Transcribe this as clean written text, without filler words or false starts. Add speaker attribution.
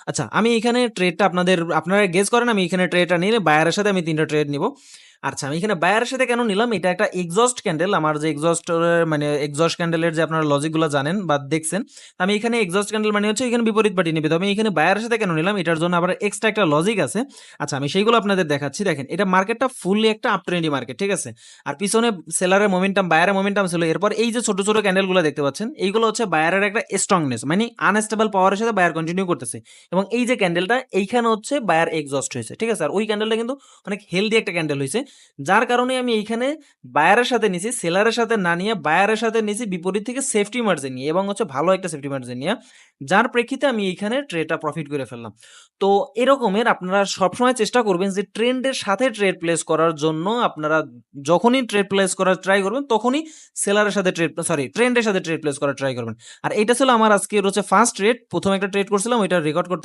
Speaker 1: আচ্ছা, আমি এখানে ট্রেডটা আপনারা গেস করেন আমি এখানে ট্রেডটা নিলে বায়ারের সাথে আমি ৩ টা ট্রেড নিবো। আচ্ছা, আমি এখানে বায়ারের সাথে কেন নিলাম? এটা একটা এক্সহস্ট ক্যান্ডেল। আমার যে মানে এক্সহস্ট ক্যান্ডেলের যে আপনারা লজিকগুলো জানেন বা দেখছেন। আমি এখানে এক্সহস্ট ক্যান্ডেল মানে হচ্ছে এখানে বিপরীত পার্টি নিবে। তো আমি এখানে বায়ারের সাথে কেন নিলাম? এটার জন্য আবার এক্সট্রা একটা লজিক আছে। আচ্ছা, আমি সেইগুলো আপনাদের দেখাচ্ছি। দেখেন, এটা মার্কেটটা ফুললি একটা আপ ট্রেন্ডি মার্কেট, ঠিক আছে? আর পিছনে সেলারের মোমেন্টাম, বায়ারের মোমেন্টাম ছিল। এরপর এই যে ছোট, ছোট ক্যান্ডেলগুলো দেখতে পাচ্ছেন, এইগুলো হচ্ছে বায়ারের একটা স্ট্রংনেস। মানে আনস্টেবল পাওয়ারের সাথে বায়ার কন্টিনিউ করতেছে। এবং এই যে ক্যান্ডেলটা এইখানে হচ্ছে বায়ার এক্সহস্ট হয়েছে, ঠিক আছে? আর ওই ক্যান্ডেলটা কিন্তু অনেক হেলদি একটা ক্যান্ডেল হয়েছে, যার কারণে আমি এইখানে বায়ারের সাথে নিছি, সেলারের সাথে না নিয়ে বায়ারের সাথে নিছি, বিপরীত থেকে সেফটি মার্জিন নিয়ে এবং হচ্ছে ভালো একটা সেফটি মার্জিন নিয়ে, যার প্রেক্ষিতে আমি এইখানে ট্রেডটা প্রফিট করে ফেললাম। তো এরকমের আপনারা সবসময় চেষ্টা করবেন যে ট্রেন্ডের সাথে ট্রেড প্লেস করার জন্য আপনারা যখনই ট্রেড প্লেস করার ট্রাই করবেন তখনই সেলারের সাথে ট্রেন্ডের সাথে ট্রেড প্লেস করার ট্রাই করবেন। আর এইটা ছিল আমার আজকের হচ্ছে ফার্স্ট ট্রেড। প্রথম একটা ট্রেড করছিলাম, ওইটা রেকর্ড করতে